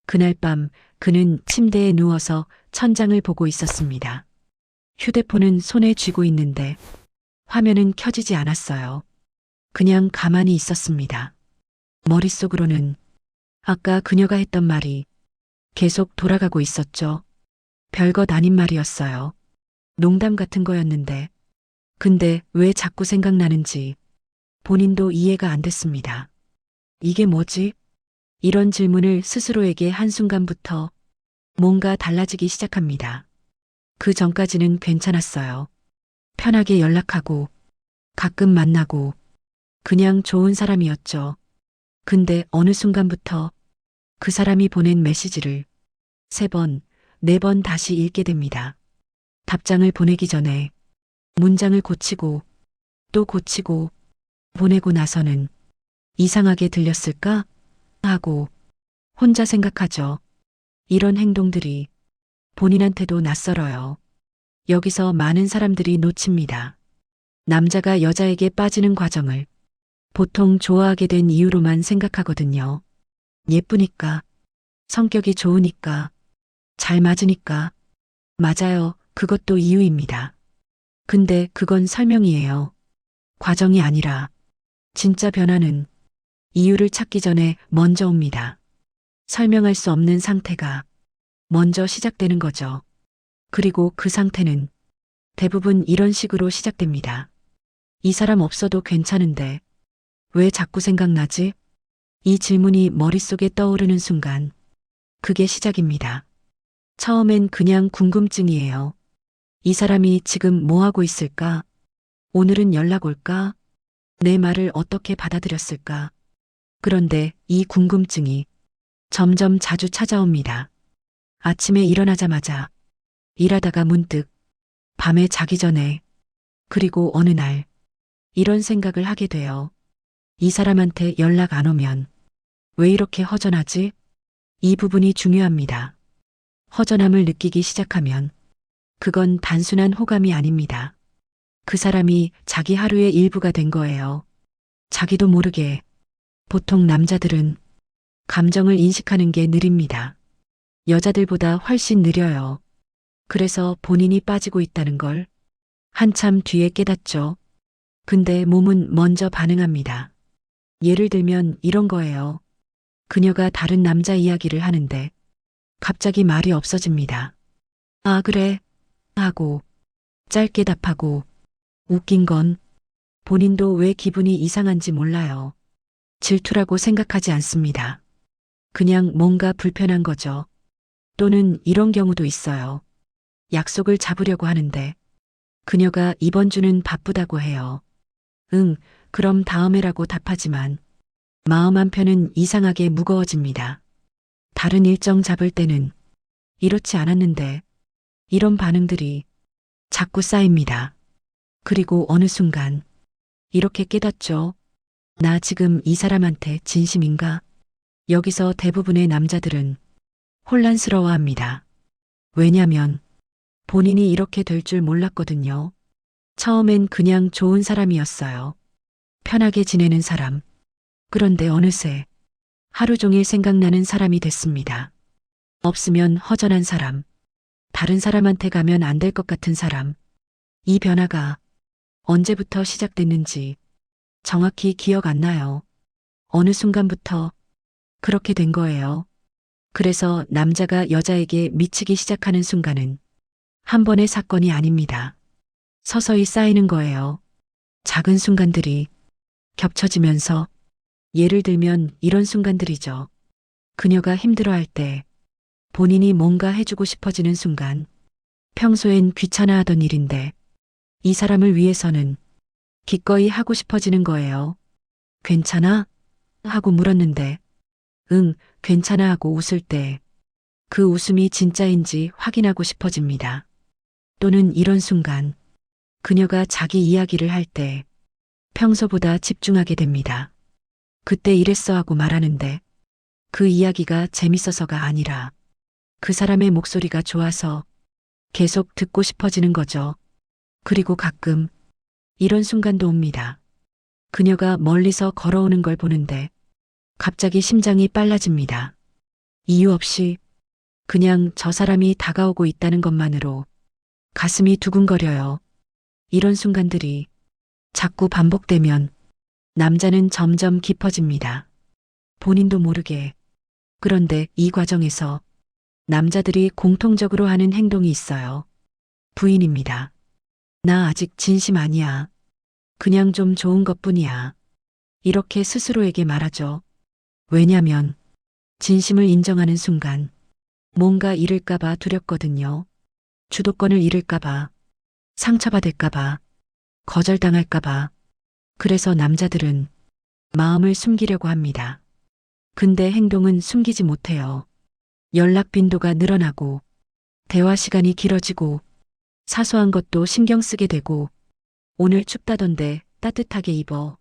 그날 밤 그는 침대에 누워서 천장을 보고 있었습니다. 휴대폰은 손에 쥐고 있는데 화면은 켜지지 않았어요. 그냥 가만히 있었습니다. 머릿속으로는 아까 그녀가 했던 말이 계속 돌아가고 있었죠. 별것 아닌 말이었어요. 농담 같은 거였는데. 근데 왜 자꾸 생각나는지 본인도 이해가 안 됐습니다. 이게 뭐지? 이런 질문을 스스로에게 한순간부터 뭔가 달라지기 시작합니다. 그 전까지는 괜찮았어요. 편하게 연락하고 가끔 만나고 그냥 좋은 사람이었죠. 근데 어느 순간부터 그 사람이 보낸 메시지를 3번, 4번 다시 읽게 됩니다. 답장을 보내기 전에 문장을 고치고 또 고치고 보내고 나서는 이상하게 들렸을까? 하고 혼자 생각하죠. 이런 행동들이 본인한테도 낯설어요. 여기서 많은 사람들이 놓칩니다. 남자가 여자에게 빠지는 과정을 보통 좋아하게 된 이유로만 생각하거든요. 예쁘니까, 성격이 좋으니까, 잘 맞으니까. 맞아요. 그것도 이유입니다. 근데 그건 설명이에요. 과정이 아니라 진짜 변화는 이유를 찾기 전에 먼저 옵니다. 설명할 수 없는 상태가 먼저 시작되는 거죠. 그리고 그 상태는 대부분 이런 식으로 시작됩니다. 이 사람 없어도 괜찮은데 왜 자꾸 생각나지? 이 질문이 머릿속에 떠오르는 순간 그게 시작입니다. 처음엔 그냥 궁금증이에요. 이 사람이 지금 뭐 하고 있을까? 오늘은 연락 올까? 내 말을 어떻게 받아들였을까? 그런데 이 궁금증이 점점 자주 찾아옵니다. 아침에 일어나자마자, 일하다가 문득, 밤에 자기 전에, 그리고 어느 날, 이런 생각을 하게 돼요. 이 사람한테 연락 안 오면 왜 이렇게 허전하지? 이 부분이 중요합니다. 허전함을 느끼기 시작하면 그건 단순한 호감이 아닙니다. 그 사람이 자기 하루의 일부가 된 거예요. 자기도 모르게. 보통 남자들은 감정을 인식하는 게 느립니다. 여자들보다 훨씬 느려요. 그래서 본인이 빠지고 있다는 걸 한참 뒤에 깨닫죠. 근데 몸은 먼저 반응합니다. 예를 들면 이런 거예요. 그녀가 다른 남자 이야기를 하는데 갑자기 말이 없어집니다. 아, 그래. 하고 짧게 답하고 웃긴 건 본인도 왜 기분이 이상한지 몰라요. 질투라고 생각하지 않습니다. 그냥 뭔가 불편한 거죠. 또는 이런 경우도 있어요. 약속을 잡으려고 하는데 그녀가 이번 주는 바쁘다고 해요. 응, 그럼 다음에라고 답하지만 마음 한편은 이상하게 무거워집니다. 다른 일정 잡을 때는 이렇지 않았는데 이런 반응들이 자꾸 쌓입니다. 그리고 어느 순간 이렇게 깨닫죠. 나 지금 이 사람한테 진심인가? 여기서 대부분의 남자들은 혼란스러워합니다. 왜냐면 본인이 이렇게 될 줄 몰랐거든요. 처음엔 그냥 좋은 사람이었어요. 편하게 지내는 사람. 그런데 어느새 하루 종일 생각나는 사람이 됐습니다. 없으면 허전한 사람. 다른 사람한테 가면 안 될 것 같은 사람. 이 변화가 언제부터 시작됐는지 정확히 기억 안 나요. 어느 순간부터 그렇게 된 거예요. 그래서 남자가 여자에게 미치기 시작하는 순간은 한 번의 사건이 아닙니다. 서서히 쌓이는 거예요. 작은 순간들이 겹쳐지면서 예를 들면 이런 순간들이죠. 그녀가 힘들어할 때 본인이 뭔가 해주고 싶어지는 순간 평소엔 귀찮아하던 일인데 이 사람을 위해서는 기꺼이 하고 싶어지는 거예요. 괜찮아? 하고 물었는데 응, 괜찮아 하고 웃을 때 그 웃음이 진짜인지 확인하고 싶어집니다. 또는 이런 순간 그녀가 자기 이야기를 할 때 평소보다 집중하게 됩니다. 그때 이랬어 하고 말하는데 그 이야기가 재밌어서가 아니라 그 사람의 목소리가 좋아서 계속 듣고 싶어지는 거죠. 그리고 가끔 이런 순간도 옵니다. 그녀가 멀리서 걸어오는 걸 보는데 갑자기 심장이 빨라집니다. 이유 없이 그냥 저 사람이 다가오고 있다는 것만으로 가슴이 두근거려요. 이런 순간들이 자꾸 반복되면 남자는 점점 깊어집니다. 본인도 모르게. 그런데 이 과정에서 남자들이 공통적으로 하는 행동이 있어요. 부인입니다. 나 아직 진심 아니야. 그냥 좀 좋은 것뿐이야. 이렇게 스스로에게 말하죠. 왜냐면 진심을 인정하는 순간 뭔가 잃을까봐 두렵거든요. 주도권을 잃을까봐, 상처받을까봐, 거절당할까봐. 그래서 남자들은 마음을 숨기려고 합니다. 근데 행동은 숨기지 못해요. 연락 빈도가 늘어나고, 대화 시간이 길어지고, 사소한 것도 신경 쓰게 되고, 오늘 춥다던데 따뜻하게 입어.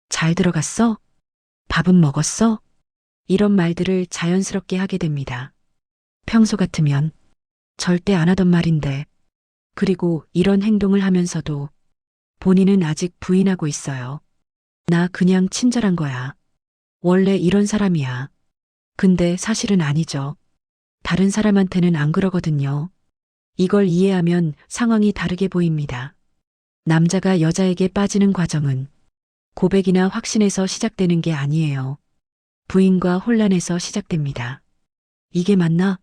잘 들어갔어? 밥은 먹었어? 이런 말들을 자연스럽게 하게 됩니다. 평소 같으면 절대 안 하던 말인데, 그리고 이런 행동을 하면서도 본인은 아직 부인하고 있어요. 나 그냥 친절한 거야. 원래 이런 사람이야. 근데 사실은 아니죠. 다른 사람한테는 안 그러거든요. 이걸 이해하면 상황이 다르게 보입니다. 남자가 여자에게 빠지는 과정은 고백이나 확신에서 시작되는 게 아니에요. 부인과 혼란에서 시작됩니다. 이게 맞나?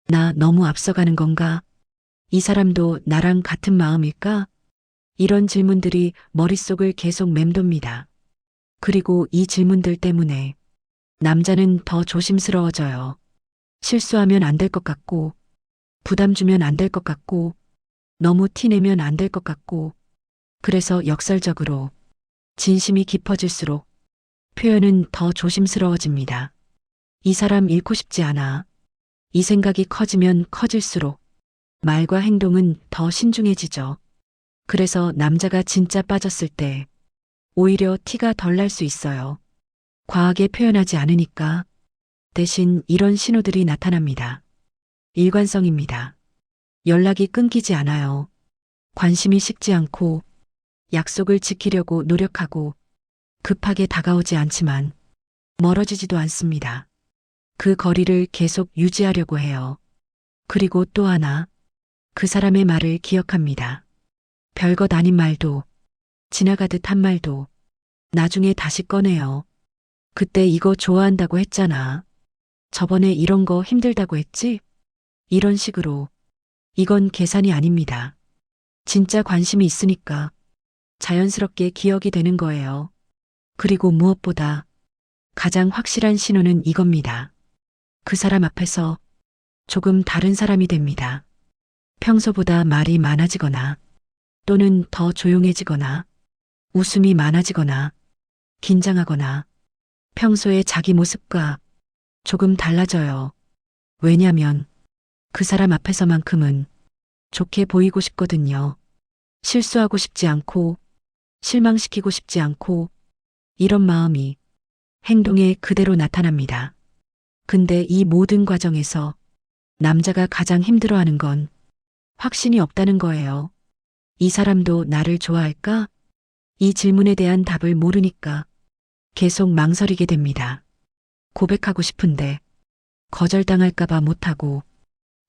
나 너무 앞서가는 건가? 이 사람도 나랑 같은 마음일까? 이런 질문들이 머릿속을 계속 맴돕니다. 그리고 이 질문들 때문에 남자는 더 조심스러워져요. 실수하면 안 될 것 같고, 부담 주면 안 될 것 같고, 너무 티내면 안 될 것 같고, 그래서 역설적으로 진심이 깊어질수록 표현은 더 조심스러워집니다. 이 사람 잃고 싶지 않아. 이 생각이 커지면 커질수록 말과 행동은 더 신중해지죠. 그래서 남자가 진짜 빠졌을 때 오히려 티가 덜 날 수 있어요. 과하게 표현하지 않으니까. 대신 이런 신호들이 나타납니다. 일관성입니다. 연락이 끊기지 않아요. 관심이 식지 않고 약속을 지키려고 노력하고 급하게 다가오지 않지만 멀어지지도 않습니다. 그 거리를 계속 유지하려고 해요. 그리고 또 하나, 그 사람의 말을 기억합니다. 별것 아닌 말도, 지나가듯 한 말도 나중에 다시 꺼내요. 그때 이거 좋아한다고 했잖아. 저번에 이런 거 힘들다고 했지? 이런 식으로. 이건 계산이 아닙니다. 진짜 관심이 있으니까 자연스럽게 기억이 되는 거예요. 그리고 무엇보다 가장 확실한 신호는 이겁니다. 그 사람 앞에서 조금 다른 사람이 됩니다. 평소보다 말이 많아지거나 또는 더 조용해지거나 웃음이 많아지거나 긴장하거나 평소의 자기 모습과 조금 달라져요. 왜냐면 그 사람 앞에서만큼은 좋게 보이고 싶거든요. 실수하고 싶지 않고 실망시키고 싶지 않고 이런 마음이 행동에 그대로 나타납니다. 근데 이 모든 과정에서 남자가 가장 힘들어하는 건 확신이 없다는 거예요. 이 사람도 나를 좋아할까? 이 질문에 대한 답을 모르니까 계속 망설이게 됩니다. 고백하고 싶은데 거절당할까봐 못하고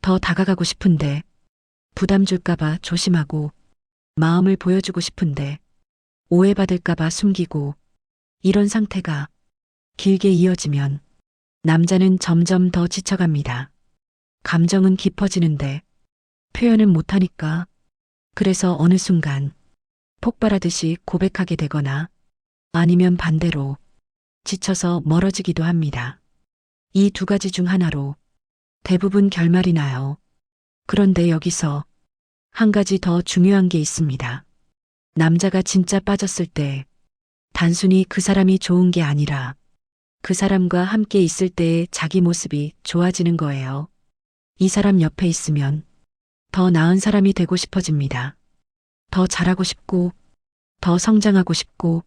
더 다가가고 싶은데 부담 줄까봐 조심하고 마음을 보여주고 싶은데 오해받을까봐 숨기고 이런 상태가 길게 이어지면 남자는 점점 더 지쳐갑니다. 감정은 깊어지는데 표현은 못하니까 그래서 어느 순간 폭발하듯이 고백하게 되거나 아니면 반대로 지쳐서 멀어지기도 합니다. 이 두 가지 중 하나로 대부분 결말이 나요. 그런데 여기서 한 가지 더 중요한 게 있습니다. 남자가 진짜 빠졌을 때 단순히 그 사람이 좋은 게 아니라 그 사람과 함께 있을 때의 자기 모습이 좋아지는 거예요. 이 사람 옆에 있으면 더 나은 사람이 되고 싶어집니다. 더 잘하고 싶고, 더 성장하고 싶고,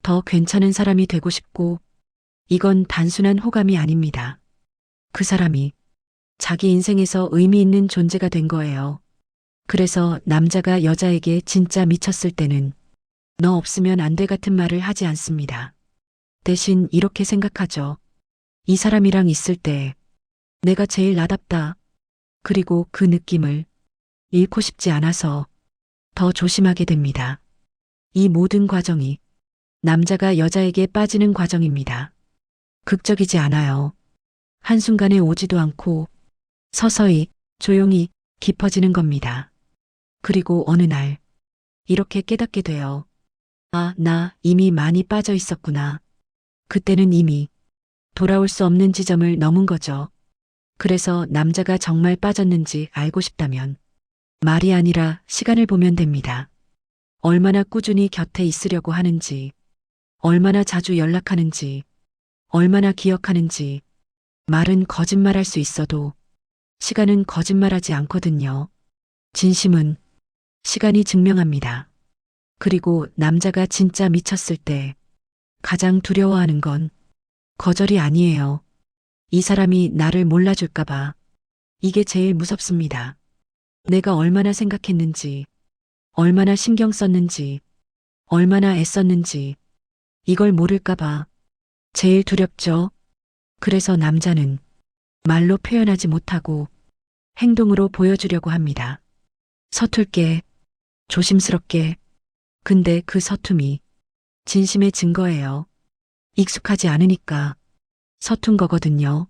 더 괜찮은 사람이 되고 싶고, 이건 단순한 호감이 아닙니다. 그 사람이 자기 인생에서 의미 있는 존재가 된 거예요. 그래서 남자가 여자에게 진짜 미쳤을 때는 너 없으면 안 돼 같은 말을 하지 않습니다. 대신 이렇게 생각하죠. 이 사람이랑 있을 때 내가 제일 나답다. 그리고 그 느낌을 잃고 싶지 않아서 더 조심하게 됩니다. 이 모든 과정이 남자가 여자에게 빠지는 과정입니다. 극적이지 않아요. 한순간에 오지도 않고 서서히 조용히 깊어지는 겁니다. 그리고 어느 날 이렇게 깨닫게 돼요. 아, 나 이미 많이 빠져 있었구나. 그때는 이미 돌아올 수 없는 지점을 넘은 거죠. 그래서 남자가 정말 빠졌는지 알고 싶다면 말이 아니라 시간을 보면 됩니다. 얼마나 꾸준히 곁에 있으려고 하는지, 얼마나 자주 연락하는지, 얼마나 기억하는지, 말은 거짓말할 수 있어도 시간은 거짓말하지 않거든요. 진심은 시간이 증명합니다. 그리고 남자가 진짜 미쳤을 때 가장 두려워하는 건 거절이 아니에요. 이 사람이 나를 몰라줄까봐. 이게 제일 무섭습니다. 내가 얼마나 생각했는지, 얼마나 신경 썼는지, 얼마나 애썼는지, 이걸 모를까봐. 제일 두렵죠. 그래서 남자는 말로 표현하지 못하고 행동으로 보여주려고 합니다. 서툴게, 조심스럽게. 근데 그 서툼이 진심의 증거예요. 익숙하지 않으니까 서툰 거거든요.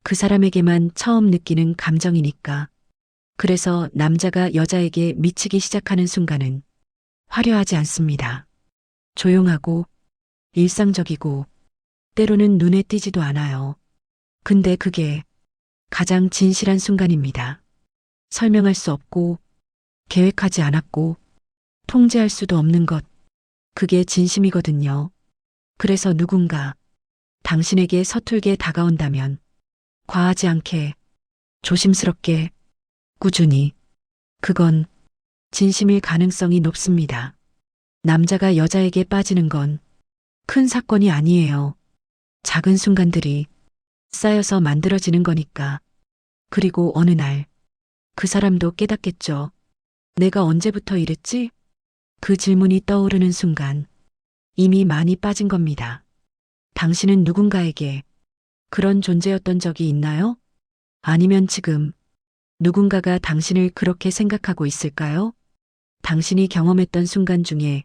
그 사람에게만 처음 느끼는 감정이니까. 그래서 남자가 여자에게 미치기 시작하는 순간은 화려하지 않습니다. 조용하고 일상적이고 때로는 눈에 띄지도 않아요. 근데 그게 가장 진실한 순간입니다. 설명할 수 없고 계획하지 않았고 통제할 수도 없는 것. 그게 진심이거든요. 그래서 누군가 당신에게 서툴게 다가온다면 과하지 않게 조심스럽게 꾸준히 그건 진심일 가능성이 높습니다. 남자가 여자에게 빠지는 건 큰 사건이 아니에요. 작은 순간들이 쌓여서 만들어지는 거니까. 그리고 어느 날 그 사람도 깨닫겠죠. 내가 언제부터 이랬지? 그 질문이 떠오르는 순간 이미 많이 빠진 겁니다. 당신은 누군가에게 그런 존재였던 적이 있나요? 아니면 지금 누군가가 당신을 그렇게 생각하고 있을까요? 당신이 경험했던 순간 중에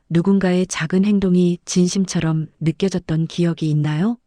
누군가의 작은 행동이 진심처럼 느껴졌던 기억이 있나요?